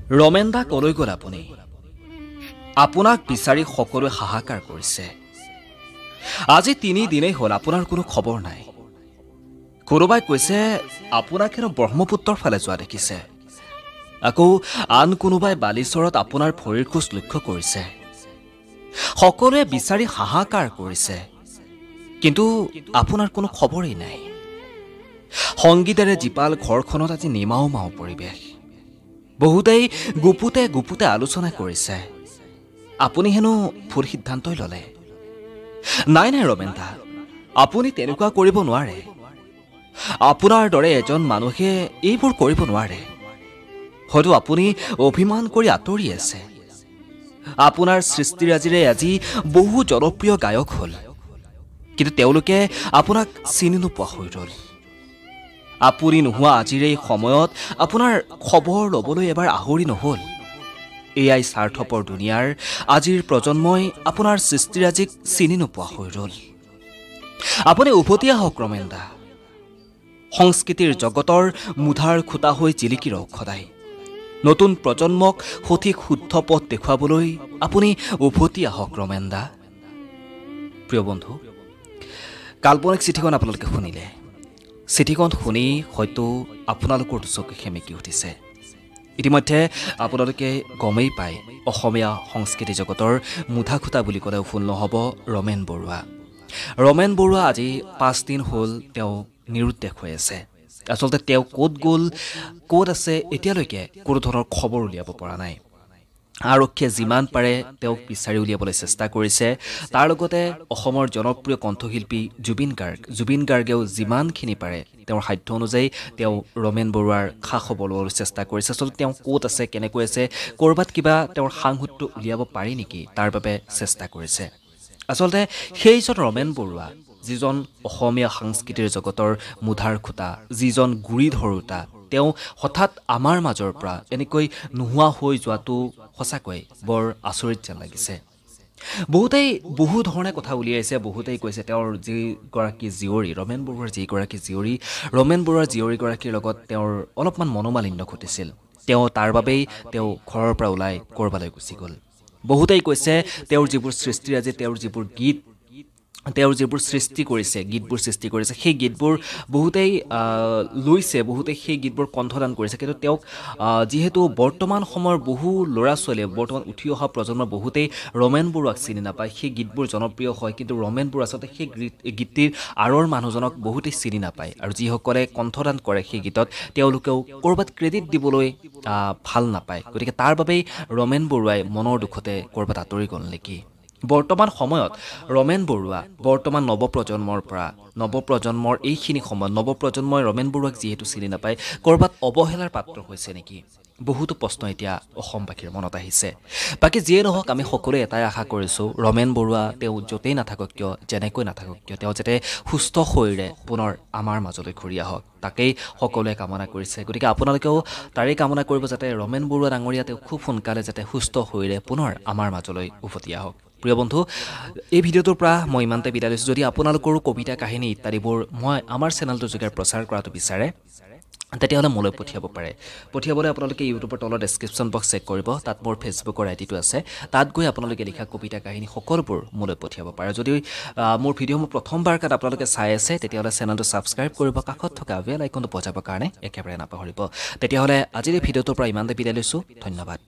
ৰমেনদা কলৈ গ'ল আপুনি? আপোনাক বিচাৰি সকলোৱে হাহাকাৰ কৰিছে। আজি 3 দিনেই হ'ল আপোনাৰ কোনো খবৰ নাই। কোনোবাই কৈছে আপোনাক হেনো ব্ৰহ্মপুত্ৰৰ ফালে যোৱা দেখিছে। আকৌ আন কোনোবাই বালিচৰত আপোনাৰ ভৰিৰ খোজ লক্ষ্য কৰিছে। সকলোৱে বিচাৰি হাহাকাৰ কৰিছে, কিন্তু আপোনাৰ কোনো খবৰেই নাই। সংগীতেৰে জীপাল ঘৰখনত আজি নিমাও মাও পৰিৱেশ। বহুতেই গুপুতে গুপুতে আলোচনা কৰিছে। আপুনি হেনো ভুল সিদ্ধান্তই ল'লে। নাই নাই ৰমেনদা, আপুনি তেনেকুৱা কৰিব নোৱাৰে। আপোনাৰ দৰে এজন মানুহে এইবোৰ কৰিব নোৱাৰে। হয়তো আপুনি অভিমান কৰি আঁতৰি আছে। আপোনাৰ সৃষ্টিৰাজিৰে আজি বহু জনপ্ৰিয় গায়ক হ'ল, কিন্তু তেওঁলোকে আপোনাক চিনি নোপোৱা হৈ ৰ'ল। আপুনি নোহোৱা আজিৰ এই সময়ত আপোনাৰ খবৰ ল'বলৈ এবাৰ আহৰি নহ'ল। এয়াই স্বাৰ্থপৰ দুনিয়াৰ আজিৰ প্ৰজন্মই আপোনাৰ সৃষ্টিৰাজিক চিনি নোপোৱা হৈ ৰ'ল। আপুনি উভতি আহক ৰমেনদা। সংস্কৃতিৰ জগতৰ মুধাৰ খুটা হৈ জিলিকি ৰওক সদায়। নতুন প্ৰজন্মক সঠিক শুদ্ধ পথ দেখুৱাবলৈ আপুনি উভতি আহক ৰমেনদা। প্ৰিয় বন্ধু, কাল্পনিক চিঠিখন আপোনালোকে শুনিলে। চিঠিখন শুনি হয়তো আপোনালোকৰ চকু সেমেকি উঠিছে। ইতিমধ্যে আপোনালোকে গমেই পায়, অসমীয়া সংস্কৃতি জগতৰ মুধা খুটা বুলি ক'লেও ভুল নহ'ব ৰমেন বৰুৱা। ৰমেন বৰুৱা আজি 5 দিন হ'ল তেওঁ নিৰুদ্দেশ হৈ আছে। আচলতে তেওঁ ক'ত গ'ল, ক'ত আছে, এতিয়ালৈকে কোনো ধৰণৰ খবৰ উলিয়াব পৰা নাই। আৰক্ষীয়ে যিমান পাৰে তেওঁক বিচাৰি উলিয়াবলৈ চেষ্টা কৰিছে। তাৰ লগতে অসমৰ জনপ্ৰিয় কণ্ঠশিল্পী জুবিন গাৰ্গেও যিমানখিনি পাৰে তেওঁৰ সাধ্য অনুযায়ী তেওঁ ৰমেন বৰুৱাৰ খা খবৰ ল'বলৈ চেষ্টা কৰিছে। আচলতে তেওঁ ক'ত আছে, কেনেকৈ আছে, ক'ৰবাত কিবা তেওঁৰ সাংসুটটো উলিয়াব পাৰি নেকি, তাৰ বাবে চেষ্টা কৰিছে। আচলতে সেইজন ৰমেন বৰুৱা, যিজন অসমীয়া সাংস্কৃতিৰ জগতৰ মুধাৰ খুটা, যিজন গুৰি ধৰোঁতা, তেওঁ হঠাৎ আমাৰ মাজৰ পৰা এনেকৈ নোহোৱা হৈ যোৱাটো সঁচাকৈ বৰ আচৰিত যেন লাগিছে। বহুতেই বহু ধৰণে কথা উলিয়াইছে। বহুতেই কৈছে তেওঁৰ যিগৰাকী জীয়ৰী, ৰমেন বৰুৱাৰ যিগৰাকী জীয়ৰী, ৰমেন বৰুৱাৰ জীয়ৰীগৰাকীৰ লগত তেওঁৰ অলপমান মনোমালিন্য ঘটিছিল। তেওঁ তাৰ বাবেই তেওঁ ঘৰৰ পৰা ওলাই ক'ৰবালৈ গুচি গ'ল। বহুতেই কৈছে তেওঁৰ যিবোৰ সৃষ্টিৰাজি, তেওঁৰ যিবোৰ গীত, তেওঁ যিবোৰ গীতবোৰ সৃষ্টি কৰিছে, সেই গীতবোৰ বহুতেই লৈছে, বহুতেই সেই গীতবোৰ কণ্ঠদান কৰিছে। কিন্তু তেওঁক যিহেতু বৰ্তমান সময়ৰ বহু ল'ৰা ছোৱালীয়ে, বৰ্তমান উঠি অহা প্ৰজন্মৰ বহুতেই ৰমেন বৰুৱাক চিনি নাপায়। সেই গীতবোৰ জনপ্ৰিয় হয়, কিন্তু ৰমেন বৰুৱা আচলতে সেই গীতটিৰ আঁৰৰ মানুহজনক বহুতেই চিনি নাপায়। আৰু যিসকলে কণ্ঠদান কৰে সেই গীতত, তেওঁলোকেও ক'ৰবাত ক্ৰেডিট দিবলৈ ভাল নাপায়। গতিকে তাৰ বাবেই ৰমেন বৰুৱাই মনৰ দুখতে ক'ৰবাত আঁতৰি গ'ল নেকি। বৰ্তমান সময়ত ৰমেন বৰুৱা বৰ্তমান নৱপ্ৰজন্মৰ এইখিনি সময়ত নৱপ্ৰজন্মই ৰমেন বৰুৱাক যিহেতু চিনি নাপায়, ক'ৰবাত অৱহেলাৰ পাত্ৰ হৈছে নেকি, বহুতো প্ৰশ্ন এতিয়া অসমবাসীৰ মনত আহিছে। বাকী যিয়ে নহওক, আমি সকলোৱে এটাই আশা কৰিছোঁ, ৰমেন বৰুৱা তেওঁ য'তেই নাথাকক কিয়, যেনেকৈ নাথাকক কিয়, তেওঁ যাতে সুস্থ শৰীৰে পুনৰ আমাৰ মাজলৈ ঘূৰি আহক, তাকেই সকলোৱে কামনা কৰিছে। গতিকে আপোনালোকেও তাৰেই কামনা কৰিব, যাতে ৰমেন বৰুৱা ডাঙৰীয়া তেওঁ খুব সোনকালে যাতে সুস্থ শৰীৰে পুনৰ আমাৰ মাজলৈ উভতি আহক। প্ৰিয় বন্ধু, এই ভিডিঅ'টোৰ পৰা মই ইমানতে বিদায় লৈছোঁ। যদি আপোনালোকৰো কবিতা, কাহিনী ইত্যাদিবোৰ মই আমাৰ চেনেলটোৰ যোগেৰে প্ৰচাৰ কৰাটো বিচাৰে, তেতিয়াহ'লে মোলৈ পঠিয়াবলৈ আপোনালোকে ইউটিউবৰ তলৰ ডেছক্ৰিপশ্যন বক্স চেক কৰিব। তাত মোৰ ফেচবুকৰ আইডিটো আছে। তাত গৈ আপোনালোকে লিখা কবিতা, কাহিনী সকলোবোৰ মোলৈ পঠিয়াব পাৰে। যদি মোৰ ভিডিঅ'সমূহ প্ৰথমবাৰ আপোনালোকে চাই আছে, তেতিয়াহ'লে চেনেলটো ছাবস্ক্ৰাইব কৰিব, কাষত থকা বেল আইকনটো বজাবৰ কাৰণে একেবাৰে নাপাহৰিব। তেতিয়াহ'লে আজিৰ এই ভিডিঅ'টোৰ পৰা ইমানতে বিদায় লৈছোঁ। ধন্যবাদ।